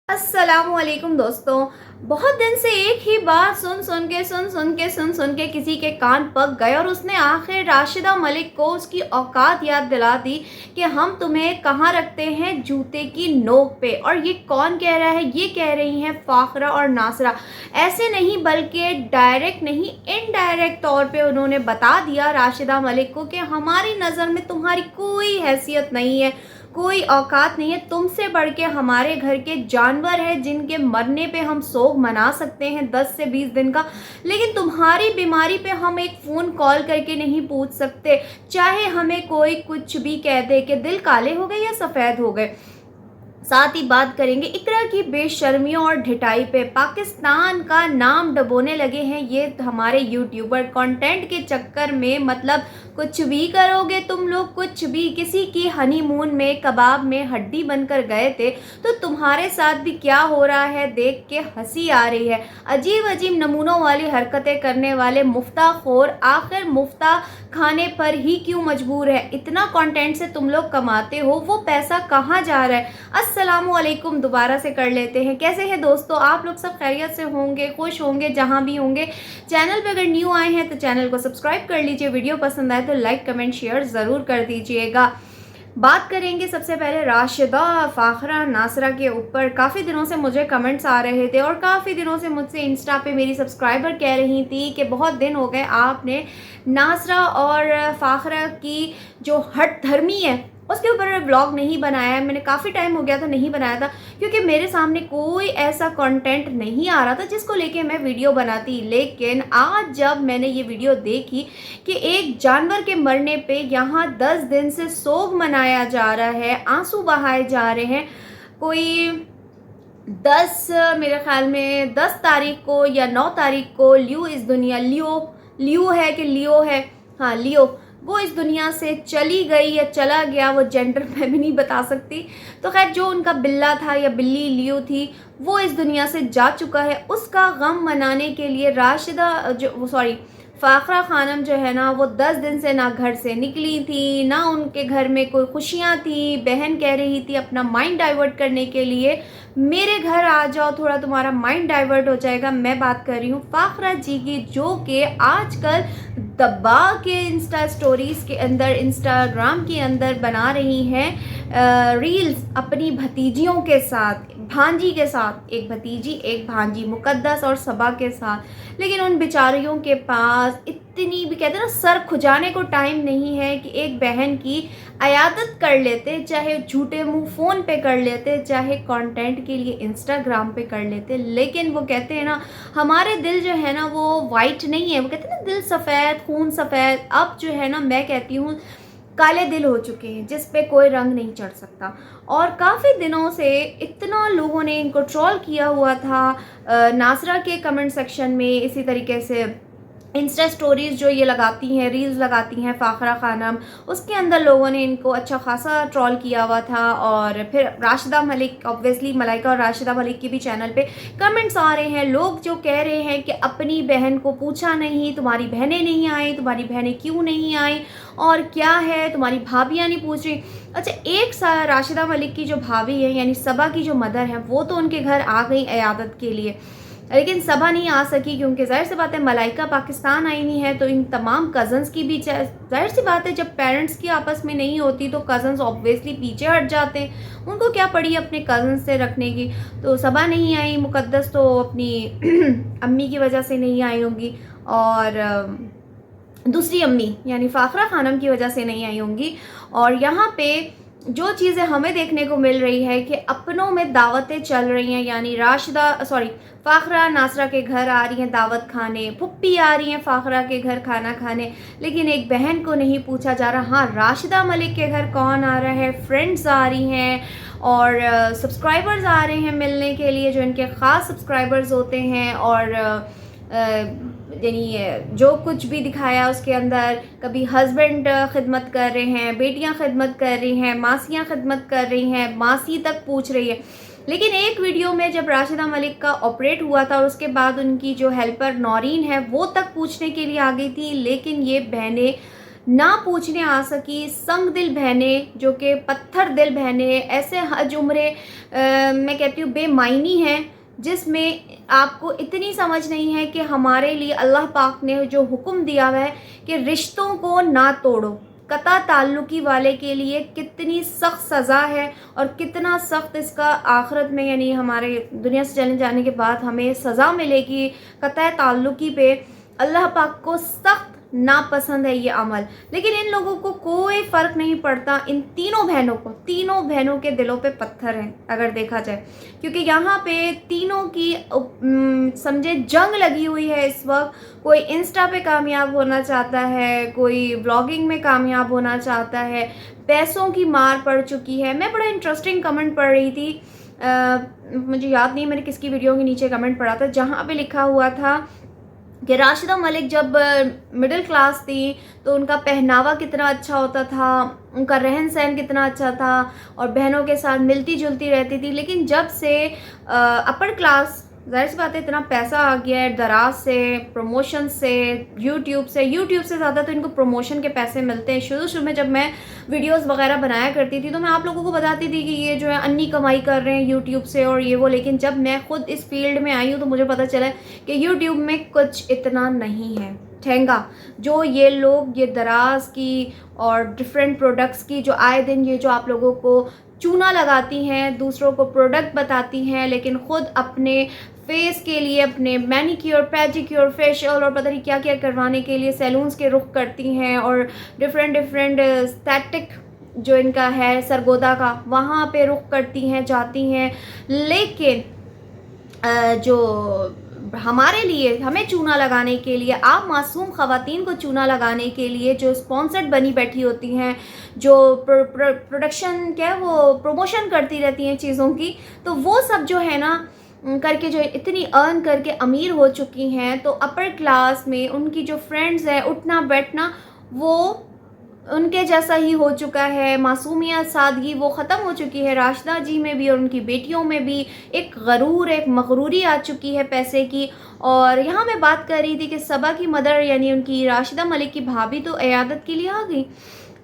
अस्सलामुअलैकुम दोस्तों। बहुत दिन से एक ही बात सुन के किसी के कान पक गए और उसने आखिर राशिदा मलिक को उसकी औकात याद दिला दी कि हम तुम्हें कहाँ रखते हैं, जूते की नोक पे। और ये कौन कह रहा है? ये कह रही हैं फ़ाखरा और नासरा। ऐसे नहीं बल्कि डायरेक्ट नहीं, इनडायरेक्ट तौर पे उन्होंने बता दिया राशिदा मलिक को कि हमारी नज़र में तुम्हारी कोई हैसियत नहीं है, कोई औकात नहीं है। तुमसे बढ़ के हमारे घर के जानवर हैं जिनके मरने पे हम सोग मना सकते हैं 10 से 20 दिन का, लेकिन तुम्हारी बीमारी पे हम एक फ़ोन कॉल करके नहीं पूछ सकते, चाहे हमें कोई कुछ भी कह दे कि दिल काले हो गए या सफ़ेद हो गए। साथ ही बात करेंगे इकरा की बेशर्मियों और ढिठाई पे। पाकिस्तान का नाम डबोने लगे हैं ये हमारे यूट्यूबर कंटेंट के चक्कर में। मतलब कुछ भी करोगे तुम लोग, कुछ भी। किसी की हनीमून में कबाब में हड्डी बनकर गए थे तो तुम्हारे साथ भी क्या हो रहा है देख के हंसी आ रही है। अजीब अजीब नमूनों वाली हरकतें करने वाले मुफ्ताखोर आखिर मुफ्ता खाने पर ही क्यों मजबूर है? इतना कंटेंट से तुम लोग कमाते हो, वो पैसा कहाँ जा रहा है? अस्सलामुअलैकुम, दोबारा से कर लेते हैं। कैसे हैं दोस्तों? आप लोग सब खैरियत से होंगे, खुश होंगे जहाँ भी होंगे। चैनल पे अगर न्यू आए हैं तो चैनल को सब्सक्राइब कर लीजिए। वीडियो पसंद आए तो लाइक कमेंट शेयर ज़रूर कर दीजिएगा। बात करेंगे सबसे पहले राशिदा फ़ाखरा नासरा के ऊपर। काफ़ी दिनों से मुझे कमेंट्स आ रहे थे और काफ़ी दिनों से मुझसे इंस्टा पे मेरी सब्सक्राइबर कह रही थी कि बहुत दिन हो गए आपने नासरा और फ़ाखरा की जो हट धर्मी है उसके ऊपर ब्लॉग नहीं बनाया है। मैंने काफ़ी टाइम हो गया था नहीं बनाया था, क्योंकि मेरे सामने कोई ऐसा कंटेंट नहीं आ रहा था जिसको लेके मैं वीडियो बनाती। लेकिन आज जब मैंने ये वीडियो देखी कि एक जानवर के मरने पे यहाँ 10 दिन से सोग मनाया जा रहा है, आंसू बहाए जा रहे हैं। कोई 10 मेरे ख्याल में 10 तारीख को या 9 तारीख को लियो इस दुनिया लियो है कि लियो है, हाँ लियो, वो इस दुनिया से चली गई या चला गया, वो जेंडर मैं भी नहीं बता सकती। तो खैर जो उनका बिल्ला था या बिल्ली लियो थी वो इस दुनिया से जा चुका है। उसका गम मनाने के लिए राशिदा फ़ाखरा खानम जो है ना वो 10 दिन से ना घर से निकली थी, ना उनके घर में कोई खुशियाँ थी। बहन कह रही थी अपना माइंड डाइवर्ट करने के लिए मेरे घर आ जाओ, थोड़ा तुम्हारा माइंड डाइवर्ट हो जाएगा। मैं बात कर रही हूँ फ़ाखरा जी की, जो कि आजकल दबा के इंस्टा स्टोरीज़ के अंदर, इंस्टाग्राम के अंदर बना रही हैं रील्स अपनी भतीजियों के साथ, भांजी के साथ, एक भतीजी एक भांजी मुकद्दस और सबा के साथ। लेकिन उन बेचारियों के पास इतनी भी कहते हैं ना सर खुजाने को टाइम नहीं है कि एक बहन की अयादत कर लेते, चाहे झूठे मुंह फ़ोन पे कर लेते, चाहे कंटेंट के लिए इंस्टाग्राम पे कर लेते। लेकिन वो कहते हैं ना हमारे दिल जो है ना वो वाइट नहीं है, वो कहते हैं ना दिल सफ़ेद खून सफ़ेद। अब जो है ना मैं कहती हूँ काले दिल हो चुके हैं जिस पे कोई रंग नहीं चढ़ सकता। और काफ़ी दिनों से इतना लोगों ने इनको ट्रोल किया हुआ था नासरा के कमेंट सेक्शन में। इसी तरीके से इंस्टा स्टोरीज़ जो ये लगाती हैं, रील्स लगाती हैं फ़ाखरा खानम, उसके अंदर लोगों ने इनको अच्छा खासा ट्रोल किया हुआ था। और फिर राशिदा मलिक, ऑब्वियसली मलाइका और राशिदा मलिक की भी चैनल पे कमेंट्स आ रहे हैं। लोग जो कह रहे हैं कि अपनी बहन को पूछा नहीं, तुम्हारी बहनें नहीं आई, तुम्हारी बहनें क्यों नहीं आई, और क्या है तुम्हारी भाभियाँ नहीं पूछ रही। अच्छा, एक सा राशिदा मलिक की जो भाभी है यानी सबा की जो मदर है वो तो उनके घर आ गई अयादत के लिए, लेकिन सबा नहीं आ सकी क्योंकि जाहिर सी बात है मलाइका पाकिस्तान आई हुई है। तो इन तमाम कज़न्स की भी जाहिर सी बात है जब पेरेंट्स की आपस में नहीं होती तो कज़न्स ऑब्वियसली पीछे हट जाते हैं, उनको क्या पड़ी अपने कज़न्स से रखने की। तो सबा नहीं आई, मुकद्दस तो अपनी अम्मी की वजह से नहीं आई होंगी, और दूसरी अम्मी यानी फ़ाखरा खानम की वजह से नहीं आई होंगी। और यहाँ पे जो चीज़ें हमें देखने को मिल रही है कि अपनों में दावतें चल रही हैं, यानी फ़ाखरा नासरा के घर आ रही हैं दावत खाने, फुप्पी आ रही हैं फ़ाखरा के घर खाना खाने, लेकिन एक बहन को नहीं पूछा जा रहा। हाँ, राशिदा मलिक के घर कौन आ रहा है, फ्रेंड्स आ रही हैं और सब्सक्राइबर्स आ रहे हैं मिलने के लिए जो इनके ख़ास सब्सक्राइबर्स होते हैं। और यानी जो कुछ भी दिखाया उसके अंदर कभी हस्बैंड खिदमत कर रहे हैं, बेटियां खिदमत कर रही हैं, मासियां खिदमत कर रही हैं, मासी तक पूछ रही है। लेकिन एक वीडियो में जब राशिदा मलिक का ऑपरेट हुआ था और उसके बाद उनकी जो हेल्पर नौरीन है वो तक पूछने के लिए आ गई थी, लेकिन ये बहनें ना पूछने आ सकी संग दिल बहनें, जो कि पत्थर दिल बहनें, ऐसे हज उम्रे मैं कहती हूँ बेमायनी हैं, जिसमें आपको इतनी समझ नहीं है कि हमारे लिए अल्लाह पाक ने जो हुक्म दिया हुआ है कि रिश्तों को ना तोड़ो, कता ताल्लुकी वाले के लिए कितनी सख्त सज़ा है और कितना सख्त इसका आखिरत में, यानी हमारे दुनिया से चले जाने के बाद हमें सज़ा मिलेगी कता ताल्लुकी पे। अल्लाह पाक को सख्त नापसंद है ये अमल, लेकिन इन लोगों को कोई फ़र्क नहीं पड़ता। इन तीनों बहनों के दिलों पे पत्थर हैं अगर देखा जाए, क्योंकि यहाँ पे तीनों की समझे जंग लगी हुई है इस वक्त। कोई इंस्टा पे कामयाब होना चाहता है, कोई व्लॉगिंग में कामयाब होना चाहता है, पैसों की मार पड़ चुकी है। मैं बड़ा इंटरेस्टिंग कमेंट पढ़ रही थी, मुझे याद नहीं मैंने किसकी वीडियो के नीचे कमेंट पढ़ा था, जहाँ पे लिखा हुआ था कि राशिदा मलिक जब मिडिल क्लास थी तो उनका पहनावा कितना अच्छा होता था, उनका रहन सहन कितना अच्छा था और बहनों के साथ मिलती जुलती रहती थी। लेकिन जब से अपर क्लास, ज़ाहिर सी बात है, इतना पैसा आ गया है दराज से, प्रमोशन से, यूट्यूब से ज़्यादा तो इनको प्रमोशन के पैसे मिलते हैं। शुरू में जब मैं वीडियोस वगैरह बनाया करती थी तो मैं आप लोगों को बताती थी कि ये जो है अन्नी कमाई कर रहे हैं यूट्यूब से और ये वो, लेकिन जब मैं खुद इस फील्ड में आई हूँ तो मुझे पता चला कि यूट्यूब में कुछ इतना नहीं है ठेंगा जो ये लोग, ये दराज की और डिफरेंट प्रोडक्ट्स की जो आए दिन ये जो आप लोगों को चूना लगाती हैं, दूसरों को प्रोडक्ट बताती हैं, लेकिन ख़ुद अपने फेस के लिए, अपने मैनिक्योर, पेडिक्योर, फेशियल और पता नहीं क्या क्या करवाने के लिए सैलून्स के रुख करती हैं और डिफरेंट एस्थेटिक जो इनका है सरगोदा का, वहाँ पे रुख करती हैं, जाती हैं। लेकिन जो हमारे लिए, हमें चूना लगाने के लिए, आप मासूम ख़वातीन को चूना लगाने के लिए जो स्पॉन्सर्ड बनी बैठी होती हैं, जो प्रोडक्शन क्या है वो प्रमोशन करती रहती हैं चीज़ों की, तो वो सब जो है ना करके जो इतनी अर्न करके अमीर हो चुकी हैं, तो अपर क्लास में उनकी जो फ्रेंड्स हैं, उठना बैठना वो उनके जैसा ही हो चुका है। मासूमियत, सादगी वो ख़त्म हो चुकी है। राशिदा जी में भी और उनकी बेटियों में भी एक गरूर, एक मगरूरी आ चुकी है पैसे की। और यहाँ मैं बात कर रही थी कि सबा की मदर यानी उनकी राशिदा मलिक की भाभी तो इयादत के लिए आ गई,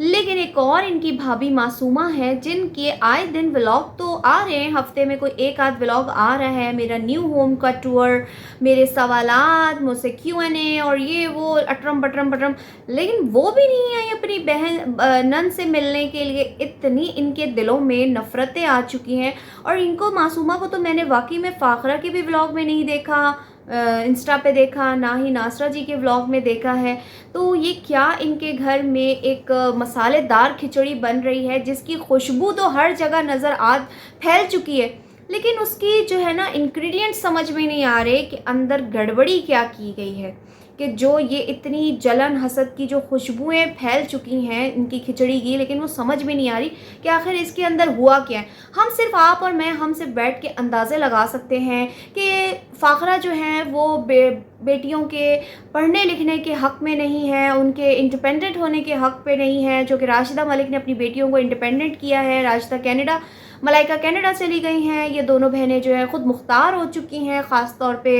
लेकिन एक और इनकी भाभी मासूमा है जिनके आए दिन व्लॉग तो आ रहे हैं, हफ्ते में कोई एक आध व्लॉग आ रहा है, मेरा न्यू होम का टूर, मेरे सवालात, मुझसे Q&A और ये वो अटरम बटरम, लेकिन वो भी नहीं आई अपनी बहन नन से मिलने के लिए। इतनी इनके दिलों में नफ़रतें आ चुकी हैं। और इनको मासूमा को तो मैंने वाकई में फ़ाखरा के भी व्लॉग में नहीं देखा, इंस्टा पे देखा, ना ही नासरा जी के व्लॉग में देखा है। तो ये क्या इनके घर में एक मसालेदार खिचड़ी बन रही है जिसकी खुशबू तो हर जगह नज़र आ फैल चुकी है, लेकिन उसकी जो है ना इंग्रेडिएंट समझ में नहीं आ रहे कि अंदर गड़बड़ी क्या की गई है, कि जो ये इतनी जलन हसद की जो खुशबुएं फैल चुकी हैं इनकी खिचड़ी की, लेकिन वो समझ में नहीं आ रही कि आखिर इसके अंदर हुआ क्या है। हम सिर्फ, आप और मैं, हम सिर्फ बैठ के अंदाज़े लगा सकते हैं कि फ़ाखरा जो है वो बेटियों के पढ़ने लिखने के हक़ में नहीं है, उनके इंडिपेंडेंट होने के हक़ पे नहीं है, जो कि राशिदा मलिक ने अपनी बेटियों को इंडिपेंडेंट किया है। राशिदा कनाडा, मलाइका कनाडा चली गई हैं। ये दोनों बहनें जो है ख़ुद मुख्तार हो चुकी हैं, ख़ास तौर पे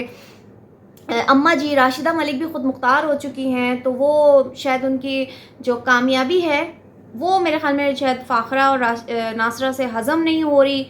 अम्मा जी राशिदा मलिक भी ख़ुद मुख्तार हो चुकी हैं। तो वो शायद उनकी जो कामयाबी है वो मेरे ख़्याल में शायद फ़ाखरा और नासरा से हज़म नहीं हो रही।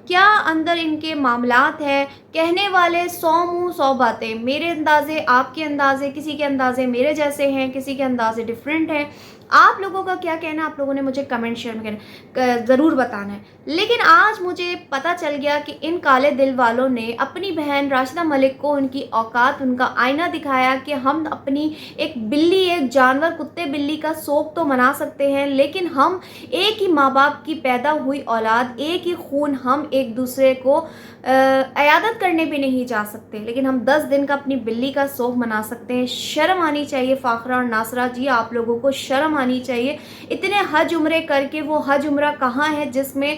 क्या अंदर इनके मामलात है, कहने वाले 100 मुँह 100 बातें, मेरे अंदाज़े आपके अंदाज़े, किसी के अंदाज़े मेरे जैसे हैं, किसी के अंदाज़े डिफरेंट हैं। आप लोगों का क्या कहना, आप लोगों ने मुझे कमेंट शेयर में ज़रूर बताना है। लेकिन आज मुझे पता चल गया कि इन काले दिल वालों ने अपनी बहन राशिदा मलिक को उनकी औकात, उनका आईना दिखाया कि हम अपनी एक बिल्ली, एक जानवर, कुत्ते बिल्ली का शौक़ तो मना सकते हैं, लेकिन हम एक ही माँ बाप की पैदा हुई औलाद, एक ही खून, हम एक दूसरे को इयादत करने भी नहीं जा सकते, लेकिन हम 10 दिन का अपनी बिल्ली का शौक़ मना सकते हैं। शर्म आनी चाहिए फ़ाखरा और नासरा जी, आप लोगों को शर्म आनी चाहिए। इतने हज उम्रे करके वो हज उम्रा कहाँ है जिसमें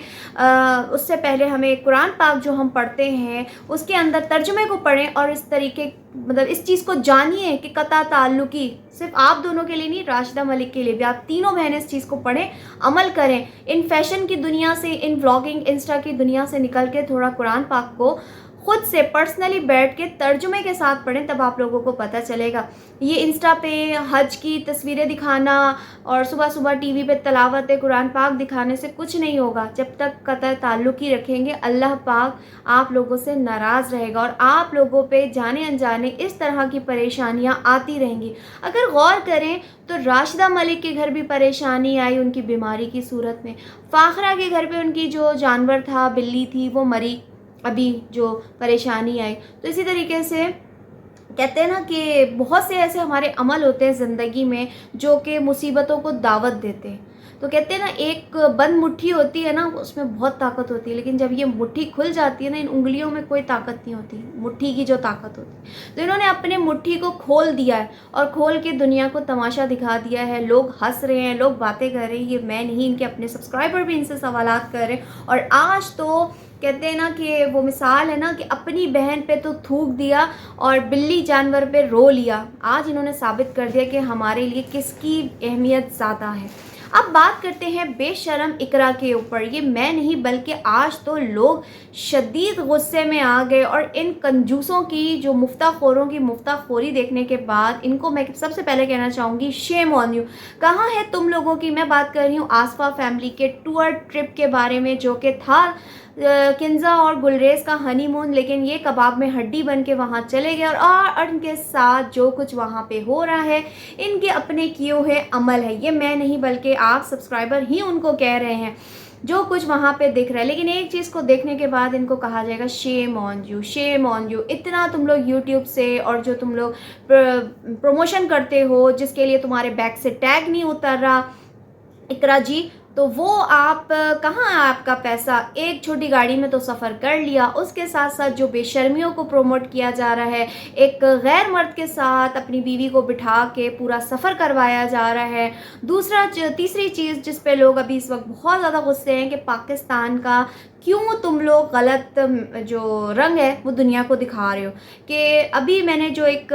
उससे पहले हमें कुरान पाक जो हम पढ़ते हैं उसके अंदर तर्जुमे को पढ़ें और इस तरीके, मतलब इस चीज़ को जानिए कि कता ताल्लुकी सिर्फ आप दोनों के लिए नहीं, राशिदा मलिक के लिए भी। आप तीनों बहनें इस चीज़ को पढ़ें, अमल करें। इन फैशन की दुनिया से, इन व्लॉगिंग इंस्टा की दुनिया से निकल के थोड़ा कुरान पाक को खुद से पर्सनली बैठ के तर्जुमे के साथ पढ़ें, तब आप लोगों को पता चलेगा। ये इंस्टा पे हज की तस्वीरें दिखाना और सुबह सुबह टीवी पे तलावत कुरान पाक दिखाने से कुछ नहीं होगा। जब तक कतई ताल्लुक़ ही रखेंगे, अल्लाह पाक आप लोगों से नाराज़ रहेगा और आप लोगों पे जाने अनजाने इस तरह की परेशानियां आती रहेंगी। अगर गौर करें तो राशिदा मलिक के घर भी परेशानी आई उनकी बीमारी की सूरत में। फ़ाखरा के घर पे उनकी जो जानवर था, बिल्ली थी, वो मरी, अभी जो परेशानी आई। तो इसी तरीके से कहते हैं ना कि बहुत से ऐसे हमारे अमल होते हैं ज़िंदगी में जो कि मुसीबतों को दावत देते हैं। तो कहते हैं ना, एक बंद मुट्ठी होती है ना, उसमें बहुत ताकत होती है, लेकिन जब ये मुट्ठी खुल जाती है ना, इन उंगलियों में कोई ताकत नहीं होती, मुट्ठी की जो ताकत होती है। तो इन्होंने अपने मुट्ठी को खोल दिया है और खोल के दुनिया को तमाशा दिखा दिया है। लोग हंस रहे हैं, लोग बातें कर रहे हैं, ये मैं नहीं, इनके अपने सब्सक्राइबर भी इनसे सवालात कर रहे हैं। और आज तो कहते हैं ना कि वो मिसाल है ना कि अपनी बहन पे तो थूक दिया और बिल्ली जानवर पे रो लिया। आज इन्होंने साबित कर दिया कि हमारे लिए किसकी अहमियत ज़्यादा है। अब बात करते हैं बेशरम इकरा के ऊपर। ये मैं नहीं बल्कि आज तो लोग शदीद गुस्से में आ गए और इन कंजूसों की, जो मुफ्ताखोरों की मुफ्ताखोरी देखने के बाद इनको मैं सबसे पहले कहना चाहूँगी, शेम ऑन यू। कहाँ है तुम लोगों की। मैं बात कर रही हूँ आसफा फैमिली के टूर ट्रिप के बारे में, जो कि था किंजा और गुलरेज का हनीमून, लेकिन ये कबाब में हड्डी बन के वहाँ चले गए और इनके साथ जो कुछ वहाँ पे हो रहा है इनके अपने किए हुए अमल है। ये मैं नहीं बल्कि आप सब्सक्राइबर ही उनको कह रहे हैं जो कुछ वहाँ पे दिख रहा है। लेकिन एक चीज़ को देखने के बाद इनको कहा जाएगा shame on you, shame on you. इतना तुम लोग यूट्यूब से और जो तुम लोग प्रमोशन करते हो, जिसके लिए तुम्हारे बैक से टैग नहीं उतर रहा इकरा जी, तो वो आप कहाँ आपका पैसा। एक छोटी गाड़ी में तो सफ़र कर लिया, उसके साथ साथ जो बेशर्मियों को प्रमोट किया जा रहा है, एक गैर मर्द के साथ अपनी बीवी को बिठा के पूरा सफ़र करवाया जा रहा है। तीसरी चीज़ जिस पे लोग अभी इस वक्त बहुत ज़्यादा गुस्से हैं कि पाकिस्तान का क्यों तुम लोग गलत जो रंग है वो दुनिया को दिखा रहे हो। कि अभी मैंने जो एक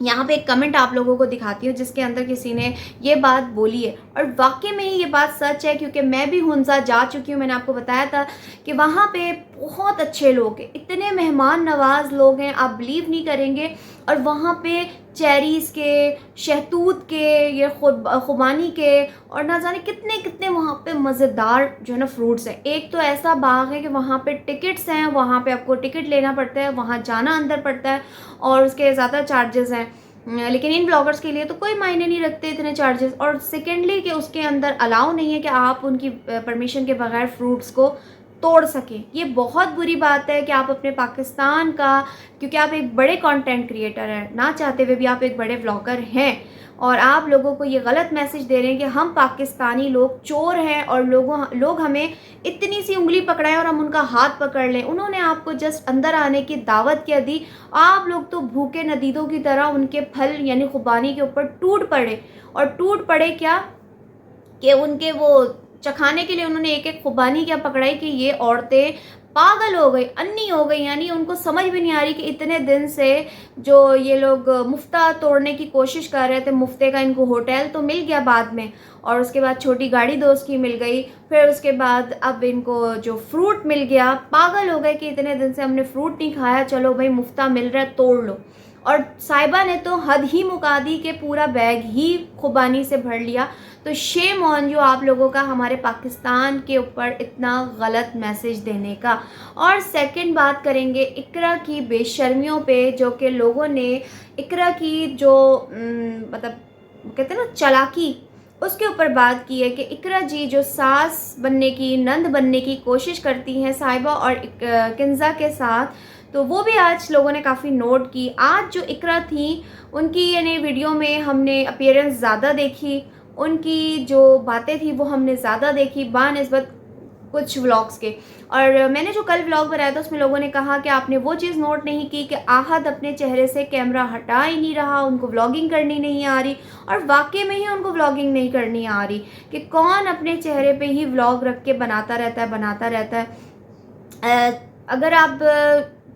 यहाँ पे एक कमेंट आप लोगों को दिखाती हूँ जिसके अंदर किसी ने ये बात बोली है और वाकई में ही ये बात सच है, क्योंकि मैं भी हुंजा जा चुकी हूँ। मैंने आपको बताया था कि वहाँ पे बहुत अच्छे लोग हैं, इतने मेहमान नवाज लोग हैं, आप बिलीव नहीं करेंगे। और वहाँ पे चेरीज़ के, शहतूत के, ये खुबानी के और ना जाने कितने कितने वहाँ पे मज़ेदार जो है ना फ्रूट्स हैं। एक तो ऐसा बाग है कि वहाँ पे टिकट्स हैं, वहाँ पे आपको टिकट लेना पड़ता है, वहाँ जाना अंदर पड़ता है और उसके ज़्यादा चार्जेस हैं। लेकिन इन ब्लॉगर्स के लिए तो कोई मायने नहीं रखते इतने चार्जेस। और सेकेंडली कि उसके अंदर अलाउ नहीं है कि आप उनकी परमिशन के बगैर फ्रूट्स को तोड़ सकें। ये बहुत बुरी बात है कि आप अपने पाकिस्तान का, क्योंकि आप एक बड़े कंटेंट क्रिएटर हैं, ना चाहते हुए भी आप एक बड़े व्लॉगर हैं और आप लोगों को ये गलत मैसेज दे रहे हैं कि हम पाकिस्तानी लोग चोर हैं और लोग हमें इतनी सी उंगली पकड़ाएं और हम उनका हाथ पकड़ लें। उन्होंने आपको जस्ट अंदर आने की दावत क्या दी, आप लोग तो भूखे नदीदों की तरह उनके फल यानी खुबानी के ऊपर टूट पड़े। और टूट पड़े क्या कि उनके वो चखाने के लिए उन्होंने एक एक खुबानी क्या पकड़ाई कि ये औरतें पागल हो गई, अन्नी हो गई। यानी उनको समझ भी नहीं आ रही कि इतने दिन से जो ये लोग मुफ्ता तोड़ने की कोशिश कर रहे थे, मुफ्ते का इनको होटल तो मिल गया बाद में, और उसके बाद छोटी गाड़ी दोस्त की मिल गई, फिर उसके बाद अब इनको जो फ्रूट मिल गया। पागल हो गए कि इतने दिन से हमने फ्रूट नहीं खाया, चलो भाई मुफ्ता मिल रहा है तोड़ लो। और साहिबा ने तो हद ही मुका दी कि पूरा बैग ही खुबानी से भर लिया। तो शेम ऑन यू आप लोगों का हमारे पाकिस्तान के ऊपर इतना गलत मैसेज देने का। और सेकंड बात करेंगे इकरा की बेशर्मियों पे, जो कि लोगों ने इकरा की जो मतलब कहते हैं ना चालाकी, उसके ऊपर बात की है कि इकरा जी जो सास बनने की, नंद बनने की कोशिश करती हैं साहिबा और किंजा के साथ, तो वो भी आज लोगों ने काफ़ी नोट की। आज जो इकरा थी उनकी यानी वीडियो में हमने अपीयरेंस ज़्यादा देखी, उनकी जो बातें थी वो हमने ज़्यादा देखी बानिस्बत कुछ व्लॉग्स के। और मैंने जो कल व्लॉग बनाया था उसमें लोगों ने कहा कि आपने वो चीज़ नोट नहीं की कि आहद अपने चेहरे से कैमरा हटा ही नहीं रहा, उनको व्लॉगिंग करनी नहीं आ रही। और वाकई में ही उनको व्लॉगिंग नहीं करनी आ रही कि कौन अपने चेहरे पे ही व्लॉग रख के बनाता रहता है। अगर आप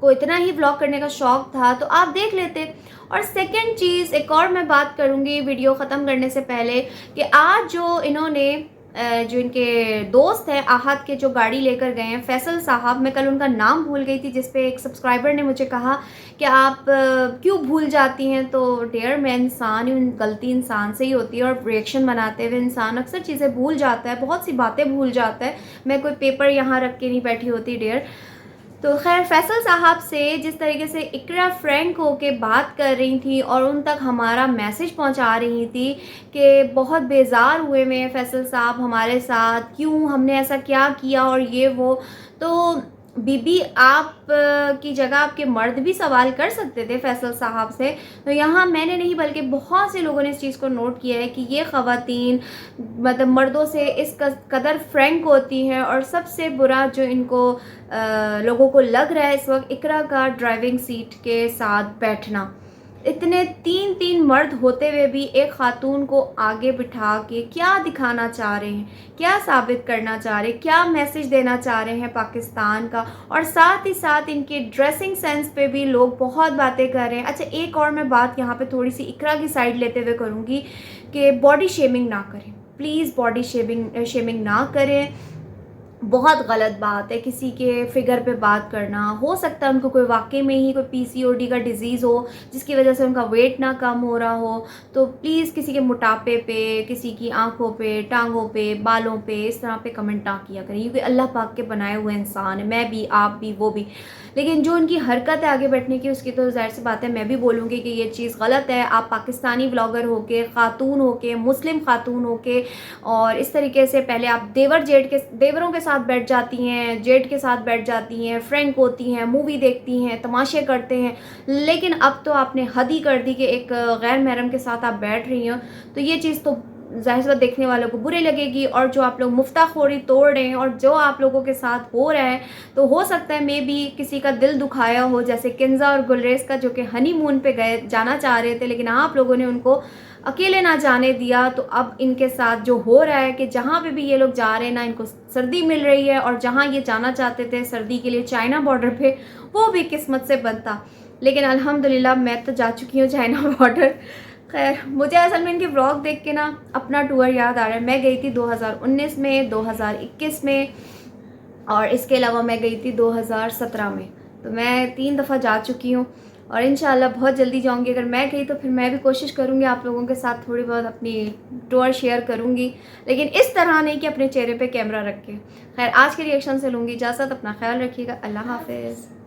को इतना ही व्लॉग करने का शौक़ था तो आप देख लेते। और सेकंड चीज़ एक और मैं बात करूँगी वीडियो ख़त्म करने से पहले कि आज जो इन्होंने जो इनके दोस्त हैं आहत के, जो गाड़ी लेकर गए हैं, फैसल साहब, मैं कल उनका नाम भूल गई थी, जिस पे एक सब्सक्राइबर ने मुझे कहा कि आप क्यों भूल जाती हैं। तो डियर, मैं इंसान हूँ, गलती इंसान से ही होती है, और रिएक्शन बनाते हुए इंसान अक्सर चीज़ें भूल जाता है, बहुत सी बातें भूल जाता है। मैं कोई पेपर यहाँ रख के नहीं बैठी होती डियर। तो खैर, फैसल साहब से जिस तरीके से इकरा फ्रैंक होके बात कर रही थी और उन तक हमारा मैसेज पहुंचा रही थी कि बहुत बेजार हुए में फैसल साहब हमारे साथ, क्यों, हमने ऐसा क्या किया और ये वो। तो बीबी, आप की जगह आपके मर्द भी सवाल कर सकते थे फैसल साहब से। तो यहाँ मैंने नहीं बल्कि बहुत से लोगों ने इस चीज़ को नोट किया है कि ये ख़वातीन मतलब मर्दों से इस कदर फ्रैंक होती हैं। और सबसे बुरा जो इनको लोगों को लग रहा है इस वक्त, इकरा का ड्राइविंग सीट के साथ बैठना। इतने तीन तीन मर्द होते हुए भी एक खातून को आगे बिठा के क्या दिखाना चाह रहे हैं, क्या साबित करना चाह रहे हैं, क्या मैसेज देना चाह रहे हैं पाकिस्तान का। और साथ ही साथ इनके ड्रेसिंग सेंस पे भी लोग बहुत बातें कर रहे हैं। अच्छा, एक और मैं बात यहाँ पे थोड़ी सी इकरा की साइड लेते हुए करूँगी कि बॉडी शेमिंग ना करें, प्लीज़ बॉडी शेमिंग ना करें। बहुत गलत बात है किसी के फिगर पे बात करना। हो सकता है उनको कोई वाकई में ही कोई पीसीओडी का डिज़ीज़ हो जिसकी वजह से उनका वेट ना कम हो रहा हो। तो प्लीज़ किसी के मोटापे पे, किसी की आंखों पे, टांगों पे, बालों पे इस तरह पे कमेंट ना किया करें, क्योंकि अल्लाह पाक के बनाए हुए इंसान है, मैं भी, आप भी, वो भी। लेकिन जो उनकी हरकत है आगे बढ़ने की, उसकी तो ज़ाहिर सी बात है मैं भी बोलूँगी कि ये चीज़ गलत है। आप पाकिस्तानी व्लॉगर होके, ख़ातून होके, मुस्लिम ख़ातून होके, और इस तरीके से पहले आप देवरों के साथ बैठ जाती हैं, जेठ के साथ बैठ जाती हैं, फ्रैंक होती हैं, मूवी देखती हैं, तमाशे करते हैं। लेकिन अब तो आपने हद ही कर दी कि एक गैर महरम के साथ आप बैठ रही हो। तो ये चीज़ तो ज़ाहिर सी बात देखने वालों को बुरी लगेगी। और जो आप लोग मुफ्ताखोरी तोड़ रहे हैं और जो आप लोगों के साथ हो रहा है, तो हो सकता है मे बी किसी का दिल दुखाया हो, जैसे किंजा और गुलरेज का, जो कि हनीमून पे जाना चाह रहे थे, लेकिन आप लोगों ने उनको अकेले ना जाने दिया। तो अब इनके साथ जो हो रहा है कि जहाँ पे भी ये लोग जा रहे हैं ना, इनको सर्दी मिल रही है, और जहाँ ये जाना चाहते थे सर्दी के लिए चाइना बॉर्डर पे, वो भी किस्मत से बनता। लेकिन अल्हम्दुलिल्लाह मैं तो जा चुकी हूँ चाइना बॉर्डर। खैर, मुझे असल में इनके व्लॉग देख के ना अपना टूर याद आ रहा है। मैं गई थी 2019 में, 2021 में, और इसके अलावा मैं गई थी 2017 में। तो मैं 3 दफ़ा जा चुकी हूँ, और इंशाल्लाह बहुत जल्दी जाऊँगी। अगर मैं गई तो फिर मैं भी कोशिश करूँगी आप लोगों के साथ थोड़ी बहुत अपनी टूर शेयर करूँगी, लेकिन इस तरह नहीं कि अपने चेहरे पे कैमरा रख के। खैर, आज के रिएक्शन से लूँगी इजाज़त। अपना ख्याल रखिएगा। अल्लाह हाफ़िज़।